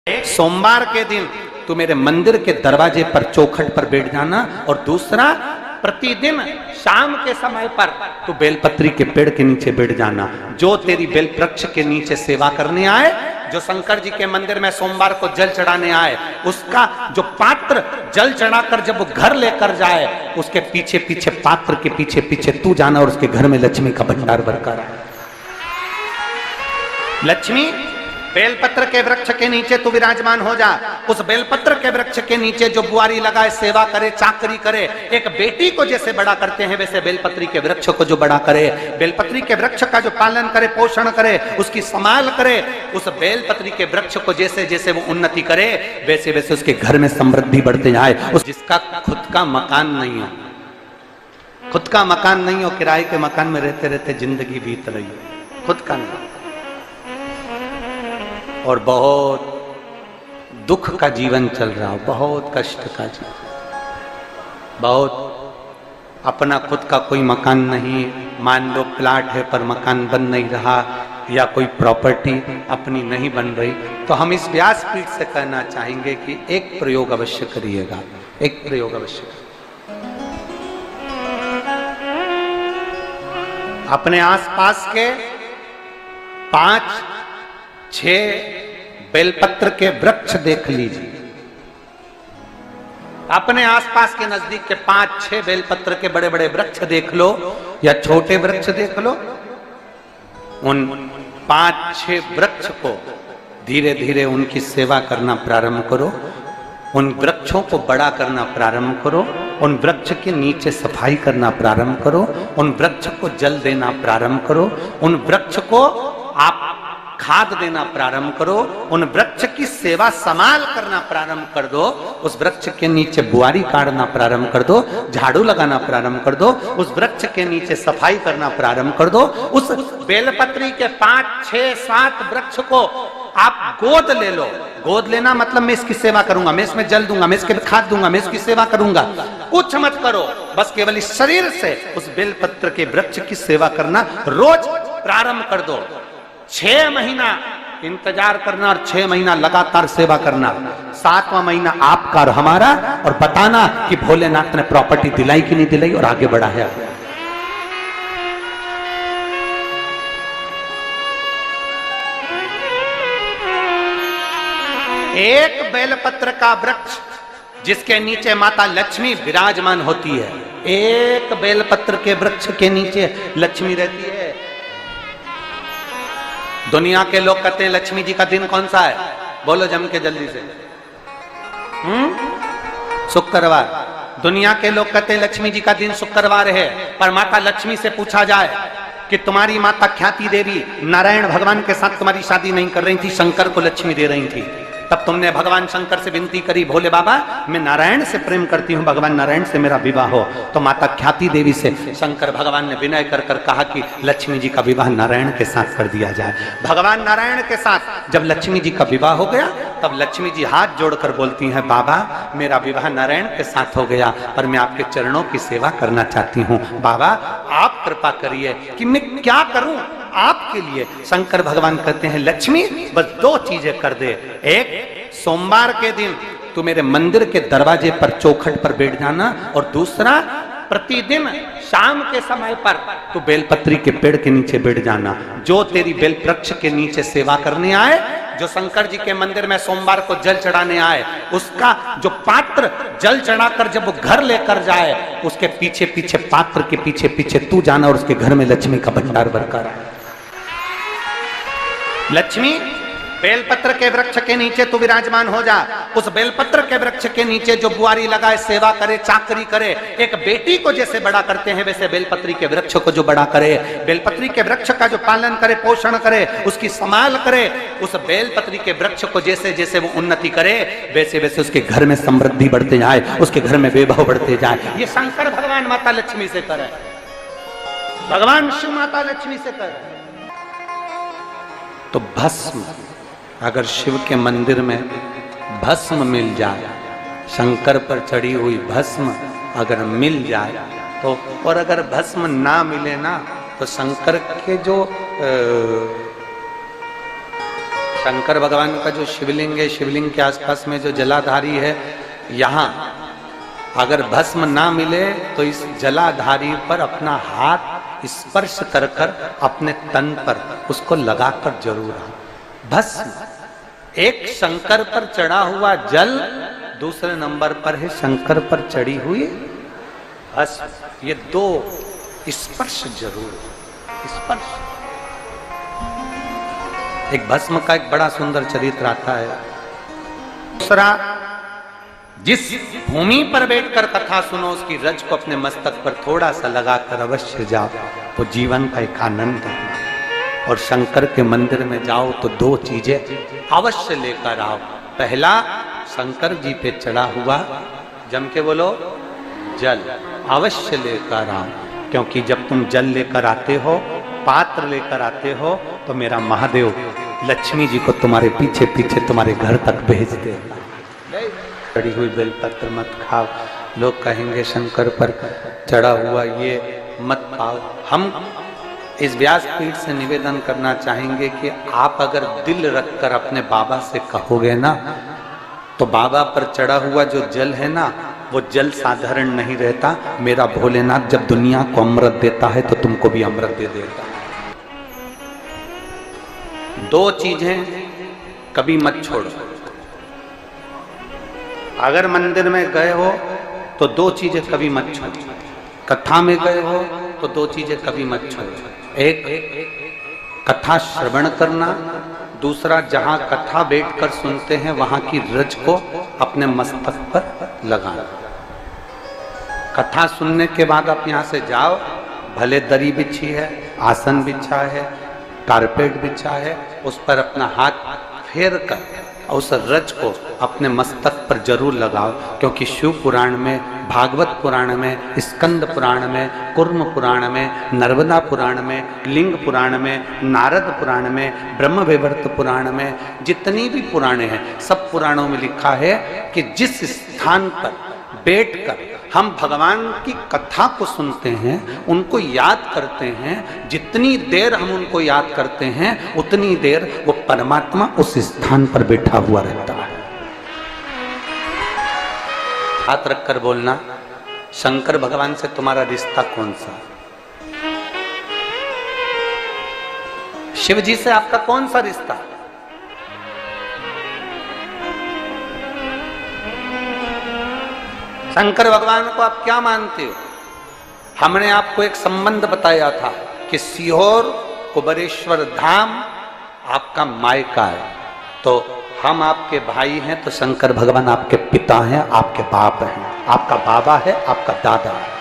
सोमवार के दिन तू मेरे मंदिर के दरवाजे पर चौखट पर बैठ जाना, और दूसरा प्रतिदिन शाम के समय पर तू बेलपत्री के पेड़ के नीचे बैठ जाना। जो तेरी बेल वृक्ष के नीचे सेवा करने आए, जो शंकर जी के मंदिर में सोमवार को जल चढ़ाने आए, उसका जो पात्र जल चढ़ाकर जब वो घर लेकर जाए, उसके पीछे पीछे पात्र के पीछे पीछे तू जाना और उसके घर में लक्ष्मी का भंडार भरकर आए। लक्ष्मी बेलपत्र के वृक्ष के नीचे तू विराजमान हो जा। उस बेलपत्र के वृक्ष के नीचे जो बुआरी लगाए, सेवा करे, चाकरी करे, एक बेटी को जैसे बड़ा करते हैं वैसे बेलपत्री के वृक्ष को जो बड़ा करे, बेलपत्री के वृक्ष का जो पालन करे, पोषण करे, उसकी संभाल करे, उस बेलपत्री के वृक्ष को जैसे जैसे वो उन्नति करे वैसे वैसे उसके घर में समृद्धि बढ़ते जाए। उस जिसका खुद का मकान नहीं हो, खुद का मकान नहीं हो, किराए के मकान में रहते रहते जिंदगी बीत रही हो, खुद का नहीं, और बहुत दुख का जीवन चल रहा हो, बहुत कष्ट का जीवन, बहुत अपना खुद का कोई मकान नहीं, मान लो प्लाट है पर मकान बन नहीं रहा, या कोई प्रॉपर्टी अपनी नहीं बन रही, तो हम इस व्यासपीठ से कहना चाहेंगे कि एक प्रयोग अवश्य करिएगा, एक प्रयोग अवश्य। अपने आसपास के 5-6 बेलपत्र के वृक्ष देख लीजिए, अपने आसपास के नजदीक के 5-6 बेलपत्र के बड़े बड़े वृक्ष देख लो या छोटे वृक्ष देख लो। उन 5-6 वृक्ष को धीरे धीरे उनकी सेवा करना प्रारंभ करो, उन वृक्षों को बड़ा करना प्रारंभ करो, उन वृक्ष के नीचे सफाई करना प्रारंभ करो, उन वृक्ष को जल देना प्रारंभ करो, उन वृक्ष को आप खाद देना प्रारंभ करो, उन वृक्ष की सेवा संभाल करना प्रारंभ कर दो, उस वृक्ष के नीचे बुआरी काटना प्रारंभ कर दो, झाड़ू लगाना प्रारंभ कर दो, उस वृक्ष के नीचे सफाई करना प्रारंभ कर दो। उस बेलपत्री के 5-6-7 वृक्ष को आप गोद ले लो। गोद लेना मतलब मैं इसकी सेवा करूंगा, मैं इसमें जल दूंगा, मैं इसके खाद दूंगा, मैं इसकी सेवा करूंगा, कुछ मत करो, बस केवल इस शरीर से उस बेलपत्र के वृक्ष की सेवा करना रोज प्रारंभ कर दो। 6 महीना इंतजार करना और 6 महीना लगातार सेवा करना, 7वां महीना आपका और हमारा, और बताना कि भोलेनाथ ने प्रॉपर्टी दिलाई कि नहीं दिलाई और आगे बढ़ाया। एक बेलपत्र का वृक्ष जिसके नीचे माता लक्ष्मी विराजमान होती है, एक बेलपत्र के वृक्ष के नीचे लक्ष्मी रहती है। दुनिया के लोग कहते हैं लक्ष्मी जी का दिन कौन सा है, बोलो जम के जल्दी से। शुक्रवार। दुनिया के लोग कहते हैं लक्ष्मी जी का दिन शुक्रवार है, पर माता लक्ष्मी से पूछा जाए कि तुम्हारी माता ख्याति देवी नारायण भगवान के साथ तुम्हारी शादी नहीं कर रही थी, शंकर को लक्ष्मी दे रही थी, तब तुमने भगवान शंकर से विनती करी, भोले बाबा मैं नारायण से प्रेम करती हूँ, भगवान नारायण से मेरा विवाह हो। तो माता ख्याति देवी से शंकर भगवान ने विनय कर कर कहा कि लक्ष्मी जी का विवाह नारायण के साथ कर दिया जाए। भगवान नारायण के साथ जब लक्ष्मी जी का विवाह हो गया, तब लक्ष्मी जी हाथ जोड़कर बोलती हैं, बाबा मेरा विवाह नारायण के साथ हो गया, पर मैं आपके चरणों की सेवा करना चाहती हूँ, बाबा आप कृपा करिए कि मैं क्या करूं आपके लिए। शंकर भगवान कहते हैं लक्ष्मी बस 2 चीजें कर दे, एक सोमवार के दिन तू मेरे मंदिर के दरवाजे पर चौखट पर बैठ जाना, और दूसरा प्रतिदिन शाम के समय पर तू बेलपत्री के पेड़ के नीचे बैठ जाना। जो तेरी बेल वृक्ष के नीचे सेवा करने आए, जो शंकर जी के मंदिर में सोमवार को जल चढ़ाने आए, उसका जो पात्र जल चढ़ाकर जब वो घर लेकर जाए, उसके पीछे पीछे पात्र के पीछे पीछे तू जाना और उसके घर में लक्ष्मी का भंडार भरकर आए। लक्ष्मी बेलपत्र के वृक्ष के नीचे तू विराजमान हो जा। उस बेलपत्र के वृक्ष के नीचे जो बुआरी लगाए, सेवा करे, चाकरी करे, एक बेटी को जैसे बड़ा करते हैं वैसे बेलपत्री के वृक्ष को जो बड़ा करे, बेलपत्री के वृक्ष का जो पालन करे, पोषण करे, उसकी संभाल करे, उस बेलपत्री के वृक्ष को जैसे जैसे वो उन्नति करे वैसे वैसे उसके घर में समृद्धि बढ़ते जाए, उसके घर में वैभव बढ़ते जाए। ये शंकर भगवान माता लक्ष्मी से करे, भगवान शिव माता लक्ष्मी से करे। तो भस्म, अगर शिव के मंदिर में भस्म मिल जाए, शंकर पर चढ़ी हुई भस्म अगर मिल जाए तो, और अगर भस्म ना मिले ना, तो शंकर के जो शंकर भगवान का जो शिवलिंग है, शिवलिंग के आसपास में जो जलाधारी है, यहाँ अगर भस्म ना मिले तो इस जलाधारी पर अपना हाथ स्पर्श कर कर अपने तन पर उसको लगाकर जरूर आओ। भस्म एक शंकर पर चढ़ा हुआ जल, दूसरे नंबर पर है शंकर पर चढ़ी हुई भस्म। ये दो स्पर्श जरूर, स्पर्श। एक भस्म का एक बड़ा सुंदर चरित्र आता है। दूसरा, जिस भूमि पर बैठकर कथा सुनो उसकी रज को अपने मस्तक पर थोड़ा सा लगाकर अवश्य जाओ, तो जीवन का एक आनंद है। और शंकर के मंदिर में जाओ तो दो चीजें अवश्य लेकर आओ। पहला, शंकर जी पे चढ़ा हुआ, जम के बोलो, जल अवश्य लेकर आओ। क्योंकि जब तुम जल लेकर आते हो, पात्र लेकर आते हो, तो मेरा महादेव लक्ष्मी जी को तुम्हारे पीछे पीछे तुम्हारे घर तक भेज देगा। चढ़ी हुई बेलपत्र मत खाओ, लोग कहेंगे शंकर पर चढ़ा हुआ ये मत पाओ। हम इस व्यासपीठ से निवेदन करना चाहेंगे कि आप अगर दिल रखकर अपने बाबा से कहोगे ना, तो बाबा पर चढ़ा हुआ जो जल है ना, वो जल साधारण नहीं रहता। मेरा भोलेनाथ जब दुनिया को अमृत देता है तो तुमको भी अमृत दे देता है। दो चीजें कभी मत छोड़ो। अगर मंदिर में गए हो तो दो चीजें कभी मत छोड़ो। कथा में गए हो तो दो चीजें कभी मत छोड़ो। एक, कथा श्रवण करना। दूसरा, जहां कथा बैठकर सुनते हैं वहां की रज को अपने मस्तक पर लगाना। कथा सुनने के बाद आप यहां से जाओ, भले दरी बिछी है, आसन बिछा है, कारपेट बिछा है, उस पर अपना हाथ फेर कर उस रज को अपने मस्तक पर जरूर लगाओ। क्योंकि शिव पुराण में, भागवत पुराण में, स्कंद पुराण में, कुर्म पुराण में, नर्मदा पुराण में, लिंग पुराण में, नारद पुराण में, ब्रह्म वैवर्त पुराण में, जितनी भी पुराणे हैं, सब पुराणों में लिखा है कि जिस स्थान पर बैठकर हम भगवान की कथा को सुनते हैं, उनको याद करते हैं, जितनी देर हम उनको याद करते हैं उतनी देर वो परमात्मा उस स्थान पर बैठा हुआ रहता है। हाथ रखकर बोलना, शंकर भगवान से तुम्हारा रिश्ता कौन सा? शिव जी से आपका कौन सा रिश्ता? शंकर भगवान को आप क्या मानते हो? हमने आपको एक संबंध बताया था कि सीहोर कुबेरेश्वर धाम आपका मायका है, तो हम आपके भाई हैं, तो शंकर भगवान आपके पिता हैं, आपके बाप हैं, आपका बाबा है, आपका दादा है।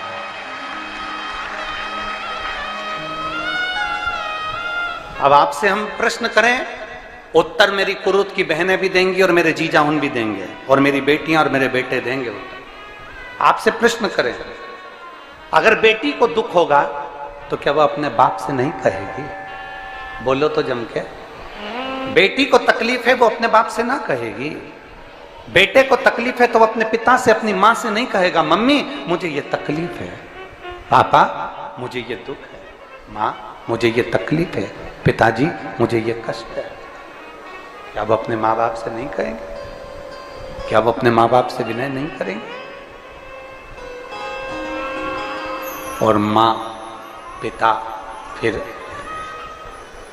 अब आपसे हम प्रश्न करें, उत्तर मेरी कुरुत की बहनें भी देंगी और मेरे जीजा उन भी देंगे और मेरी बेटियां और मेरे बेटे देंगे उत्तर। आपसे प्रश्न करें, अगर बेटी को दुख होगा तो क्या वो अपने बाप से नहीं कहेगी? बोलो तो जम के। बेटी को तकलीफ है वो अपने बाप से ना कहेगी। बेटे को तकलीफ है तो वो अपने पिता से, अपनी माँ से नहीं कहेगा, मम्मी मुझे ये तकलीफ है, पापा मुझे ये दुख है, माँ मुझे ये तकलीफ है, पिताजी मुझे ये कष्ट है। क्या वो अपने माँ बाप से नहीं कहेंगे? क्या वो अपने माँ बाप से विनय नहीं करेंगे? और माँ, पिता, फिर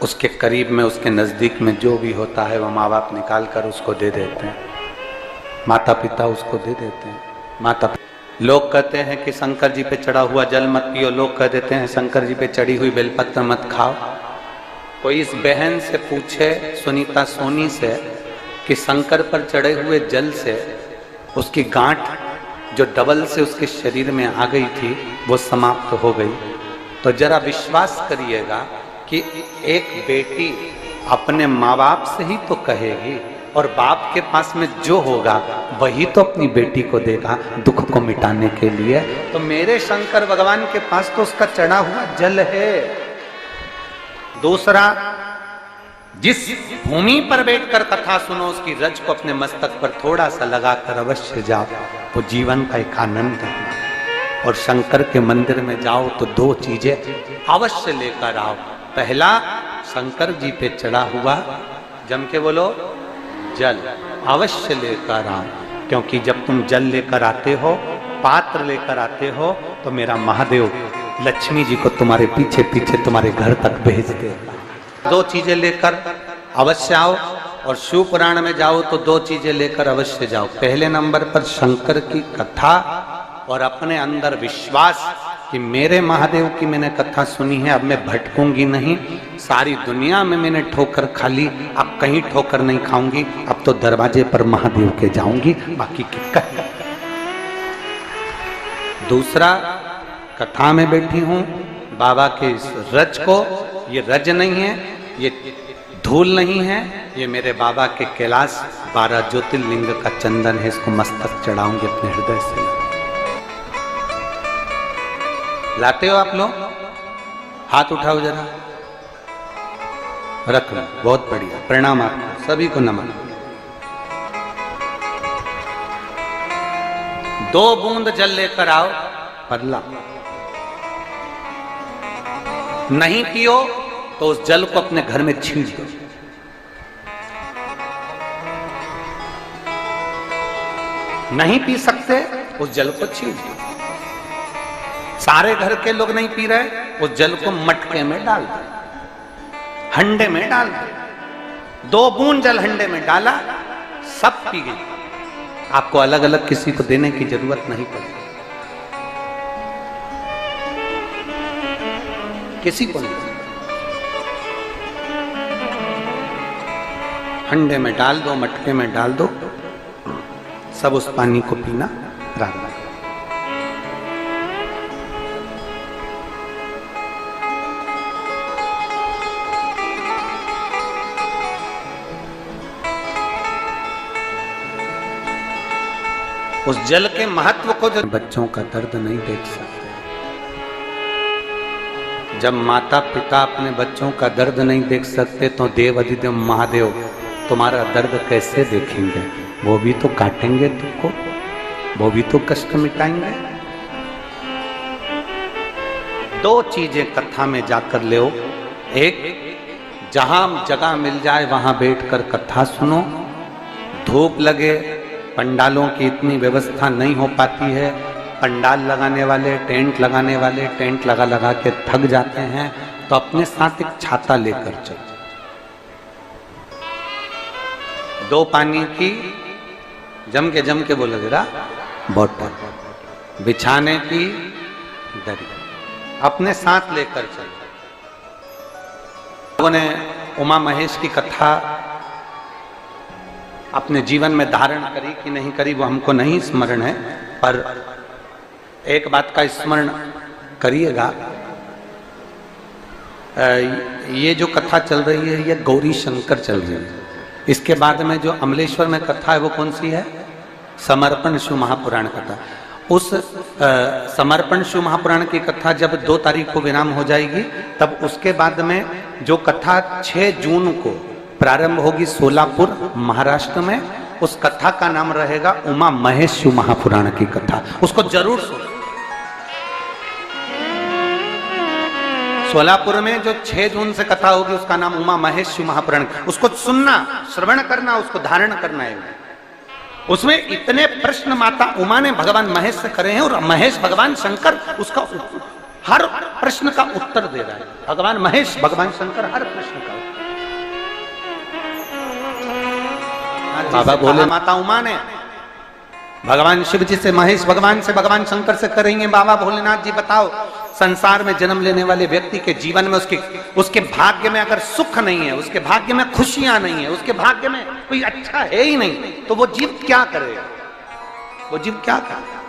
उसके करीब में, उसके नज़दीक में जो भी होता है वो माँ बाप निकाल कर उसको दे देते हैं, माता पिता उसको दे देते हैं। माता, लोग कहते हैं कि शंकर जी पे चढ़ा हुआ जल मत पियो, लोग कह देते हैं शंकर जी पे चढ़ी हुई बेलपत्र मत खाओ। कोई इस बहन से पूछे, सुनीता सोनी से, कि शंकर पर चढ़े हुए जल से उसकी गांठ जो डबल से उसके शरीर में आ गई थी वो समाप्त हो गई, तो जरा विश्वास करिएगा कि एक बेटी अपने माँ बाप से ही तो कहेगी, और बाप के पास में जो होगा वही तो अपनी बेटी को देगा दुख को मिटाने के लिए। तो मेरे शंकर भगवान के पास तो उसका चढ़ा हुआ जल है। दूसरा, जिस भूमि पर बैठकर कथा सुनो उसकी रज को अपने मस्तक पर थोड़ा सा लगाकर अवश्य जाओ, वो जीवन का एक आनंद है। और शंकर के मंदिर में जाओ तो दो चीजें अवश्य लेकर आओ। पहला, शंकर जी पे चढ़ा हुआ जम के बोलो, जल अवश्य लेकर आओ, क्योंकि जब तुम जल लेकर आते हो, पात्र लेकर आते हो, तो मेरा महादेव लक्ष्मी जी को तुम्हारे पीछे पीछे तुम्हारे घर तक भेज देगा। दो चीजें लेकर अवश्य आओ, और शिव पुराण में जाओ तो दो चीजें लेकर अवश्य जाओ। पहले नंबर पर शंकर की कथा और अपने अंदर विश्वास कि मेरे महादेव की मैंने कथा सुनी है, अब मैं भटकूंगी नहीं। सारी दुनिया में मैंने ठोकर खा ली, अब कहीं ठोकर नहीं खाऊंगी, अब तो दरवाजे पर महादेव के जाऊंगी, बाकी की कहीं। दूसरा, कथा में बैठी हूं बाबा के इस रज को, ये रज नहीं है, ये धूल नहीं है, ये मेरे बाबा के कैलाश 12 ज्योतिर्लिंग का चंदन है, इसको मस्तक चढ़ाऊंगी अपने हृदय से। लाते हो आप लोग? हाथ उठाओ जरा, रख लो, बहुत बढ़िया, प्रणाम आपको सभी को, नमन। 2 बूंद जल लेकर आओ, पल्ला नहीं पियो तो उस जल को अपने घर में छींट दो। नहीं पी सकते, उस जल को छींट दो। सारे घर के लोग नहीं पी रहे, उस जल को मटके में डाल दो, हंडे में डाल दो। 2 बूंद जल हंडे में डाला, सब पी गई। आपको अलग अलग किसी को देने की जरूरत नहीं पड़ी, किसी को नहीं। हंडे में डाल दो, मटके में डाल दो, सब उस पानी को पीना रात। उस जल के महत्व को जो बच्चों का दर्द नहीं देख सकते, जब माता पिता अपने बच्चों का दर्द नहीं देख सकते, तो देव अधिदेव महादेव तुम्हारा दर्द कैसे देखेंगे? वो भी तो काटेंगे तुमको, वो भी तो कष्ट मिटाएंगे। 2 चीजें कथा में जाकर ले। एक, जहां जगह मिल जाए वहां बैठकर कथा सुनो। धूप लगे, पंडालों की इतनी व्यवस्था नहीं हो पाती है, पंडाल लगाने वाले, टेंट लगाने वाले टेंट लगा लगा के थक जाते हैं, तो अपने साथ एक छाता लेकर चलो। 2 पानी की जम के बोलो जरा, बोतल, बिछाने की दरी अपने साथ लेकर चलो। लोगों ने उमा महेश की कथा अपने जीवन में धारण करी कि नहीं करी वो हमको नहीं स्मरण है, पर एक बात का स्मरण करिएगा, ये जो कथा चल रही है ये गौरी शंकर चल रही है। इसके बाद में जो अमलेश्वर में कथा है वो कौन सी है? समर्पण शिव महापुराण कथा। उस समर्पण शिव महापुराण की कथा जब 2 तारीख को विराम हो जाएगी, तब उसके बाद में जो कथा 6 जून को प्रारंभ होगी सोलापुर महाराष्ट्र में, उस कथा का नाम रहेगा उमा महेश शिव महापुराण की कथा। उसको जरूर सुनो। सोलापुर में जो 6 जून से कथा होगी उसका नाम उमा महेश शिव महापुराण। उसको सुनना, श्रवण करना, उसको धारण करना है। उसमें इतने प्रश्न माता उमा ने भगवान महेश से करे हैं, और महेश भगवान शंकर उसका हर प्रश्न का उत्तर दे रहा है। भगवान महेश भगवान शंकर हर प्रश्न का उत्तर। बाबा बोले माता उमा ने भगवान शिव जी से, महेश भगवान से, भगवान शंकर से करेंगे, बाबा भोलेनाथ जी बताओ, संसार में जन्म लेने वाले व्यक्ति के जीवन में उसके भाग्य में अगर सुख नहीं है, उसके भाग्य में खुशियां नहीं है, उसके भाग्य में कोई अच्छा है ही नहीं, तो वो जीव क्या करेगा? वो जीव क्या करेगा?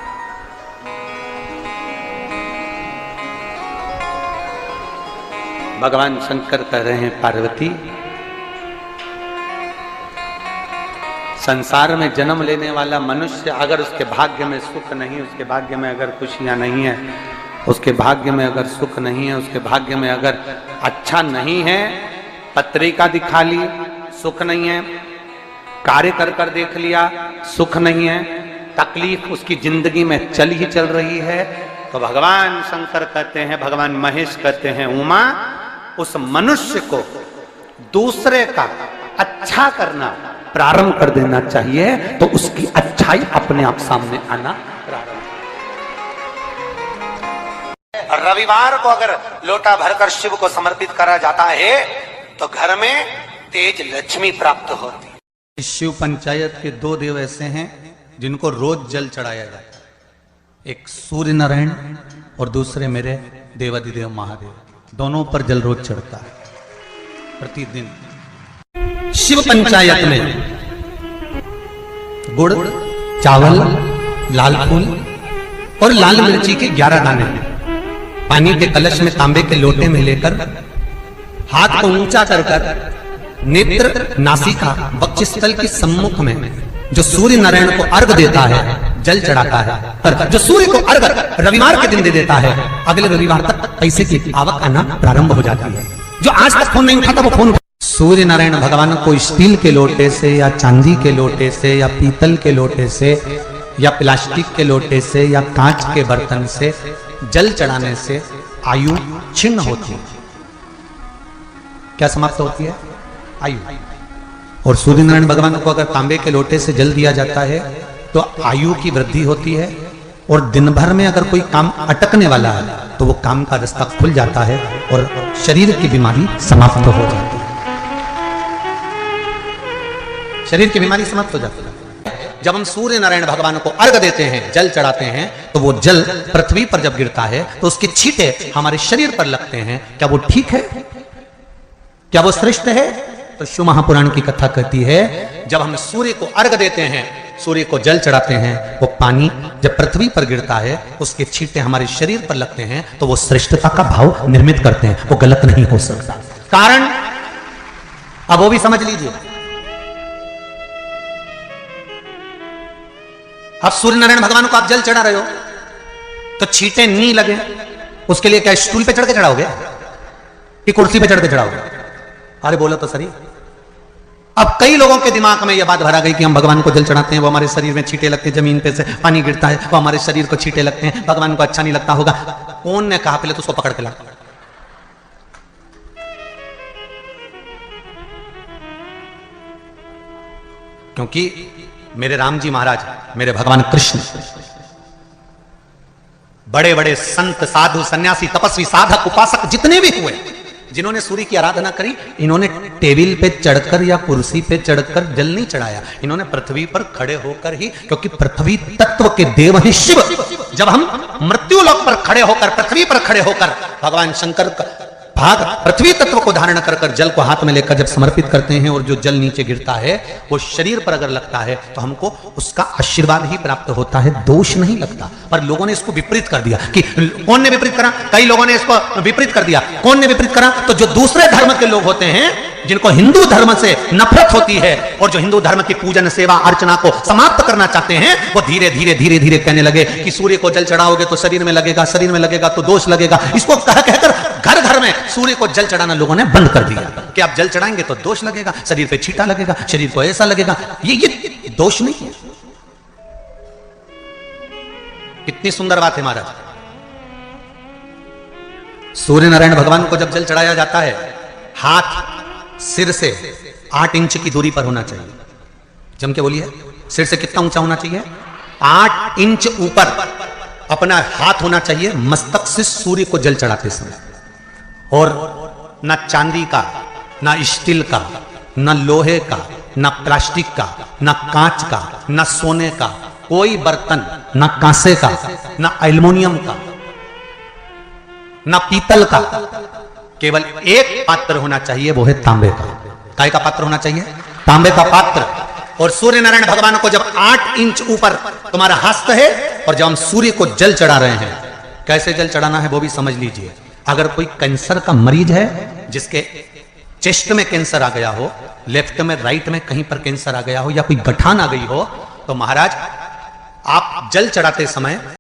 भगवान शंकर कह रहे हैं, पार्वती, संसार में जन्म लेने वाला मनुष्य अगर उसके भाग्य में सुख नहीं, उसके भाग्य में अगर खुशियां नहीं है, उसके भाग्य में अगर सुख नहीं है, उसके भाग्य में अगर अच्छा नहीं है, पत्रिका दिखा ली सुख नहीं है, कार्य कर कर देख लिया सुख नहीं है, तकलीफ उसकी जिंदगी में चल ही चल रही है, तो भगवान शंकर कहते हैं, भगवान महेश कहते हैं, उमा, उस मनुष्य को दूसरे का अच्छा करना प्रारंभ कर देना चाहिए तो उसकी अच्छाई अपने आप सामने आना प्रारंभ। रविवार को अगर लोटा भरकर शिव को समर्पित करा जाता है तो घर में तेज लक्ष्मी प्राप्त होती है। शिव पंचायत के दो देव ऐसे हैं जिनको रोज जल चढ़ाया जाता है, एक सूर्य नारायण और दूसरे मेरे देवादिदेव महादेव, दोनों पर जल रोज चढ़ता है प्रतिदिन। शिव पंचायत में गुड़, चावल, लाल फूल और लाल मिर्ची के 11 दाने पानी के कलश में तांबे के लोटे में लेकर हाथ को ऊंचा कर नेत्र, नासिका, वक्षस्थल के सम्मुख में जो सूर्य नारायण को अर्घ देता है जल चढ़ाता है, पर जो सूर्य को अर्घ रविवार के दिन दे देता है अगले रविवार तक पैसे की आवक आना प्रारंभ हो जाती है। जो आज तक फोन नहीं उठाता वो फोन। सूर्य नारायण भगवान को स्टील के लोटे से या चांदी के लोटे से या पीतल के लोटे से या प्लास्टिक के लोटे से या कांच के बर्तन से जल चढ़ाने से आयु छिन्न होती है। क्या समाप्त होती है? आयु। और सूर्य नारायण भगवान को अगर तांबे के लोटे से जल दिया जाता है तो आयु की वृद्धि होती है और दिन भर में अगर कोई काम अटकने वाला है तो वो काम का रास्ता खुल जाता है और शरीर की बीमारी समाप्त हो जाती है। शरीर की बीमारी समाप्त हो जाती है। जब हम सूर्य नारायण भगवान को अर्घ देते हैं, जल चढ़ाते हैं, तो वो जल पृथ्वी पर जब गिरता है तो उसके छींटे हमारे शरीर पर लगते हैं। क्या वो ठीक है? क्या वो श्रेष्ठ है? तो शिव महापुराण की कथा कहती है जब हम सूर्य को अर्घ देते हैं, सूर्य को जल चढ़ाते हैं, वो पानी जब पृथ्वी पर गिरता है उसके छींटे हमारे शरीर पर लगते हैं तो वो श्रेष्ठता का भाव निर्मित करते हैं। वो गलत नहीं हो सकता। कारण अब वो भी समझ लीजिए। अब सूर्य नारायण भगवान को आप जल चढ़ा रहे हो तो छींटे नहीं लगे, उसके लिए क्या स्टूल पे चढ़ के चढ़ाओगे कि कुर्सी पे चढ़ के चढ़ाओगे? अरे बोलो तो सही। अब कई लोगों के दिमाग में यह बात भरा गई कि हम भगवान को जल चढ़ाते हैं, वो हमारे शरीर में छींटे लगते हैं, जमीन पे से पानी गिरता है, वो हमारे शरीर को छींटे लगते हैं, भगवान को अच्छा नहीं लगता होगा। कौन ने कहा? पहले तो उसको पकड़ के ला। क्योंकि मेरे राम जी महाराज, मेरे भगवान कृष्ण, बड़े बड़े संत, साधु, सन्यासी, तपस्वी, साधक, उपासक जितने भी हुए जिन्होंने सूर्य की आराधना करी, इन्होंने टेबल पे चढ़कर या कुर्सी पे चढ़कर जल नहीं चढ़ाया। इन्होंने पृथ्वी पर खड़े होकर ही, क्योंकि पृथ्वी तत्व के देव हैं शिव। जब हम मृत्यु लोक पर खड़े होकर, पृथ्वी पर खड़े होकर भगवान शंकर का भाग पृथ्वी तत्व को धारण कर कर जल को हाथ में लेकर जब समर्पित करते हैं और जो जल नीचे गिरता है वो शरीर पर अगर लगता है तो हमको उसका आशीर्वाद ही प्राप्त होता है, दोष नहीं लगता। पर लोगों ने इसको विपरीत कर दिया। कि कौन ने विपरीत करा? कई लोगों ने इसको विपरीत कर दिया। कौन ने विपरीत करा? तो जो दूसरे धर्म के लोग होते हैं, जिनको हिंदू धर्म से नफरत होती है और जो हिंदू धर्म की पूजन, सेवा, अर्चना को समाप्त करना चाहते हैं, वो धीरे धीरे धीरे धीरे कहने लगे कि सूर्य को जल चढ़ाओगे तो शरीर में लगेगा, शरीर में लगेगा तो दोष लगेगा। इसको कह कहकर घर घर में सूर्य को जल चढ़ाना लोगों ने बंद कर दिया कि आप जल चढ़ाएंगे तो दोष लगेगा, शरीर पे छींटा लगेगा, शरीर को ऐसा लगेगा। ये दोष नहीं है। कितनी सुंदर बात है महाराज। सूर्य नारायण भगवान को जब जल चढ़ाया जाता है, हाथ सिर से 8 इंच की दूरी पर होना चाहिए। जम के बोलिए, सिर से कितना ऊंचा होना चाहिए? 8 इंच ऊपर अपना हाथ होना चाहिए मस्तक से सूर्य को जल चढ़ाते समय। और ना चांदी का, ना स्टील का, ना लोहे का, ना प्लास्टिक का, ना कांच का, ना सोने का कोई बर्तन, ना कांसे का, ना एल्युमिनियम का, ना पीतल का, केवल एक पात्र होना चाहिए, वो है तांबे का। काय का पात्र होना चाहिए? तांबे का पात्र। और सूर्य नारायण भगवान को जब 8 इंच ऊपर तुम्हारा हस्त है और जब हम सूर्य को जल चढ़ा रहे हैं, कैसे जल चढ़ाना है वो भी समझ लीजिए। अगर कोई कैंसर का मरीज है, जिसके चेस्ट में कैंसर आ गया हो, लेफ्ट में, राइट में कहीं पर कैंसर आ गया हो, या कोई गठान आ गई हो, तो महाराज आप जल चढ़ाते समय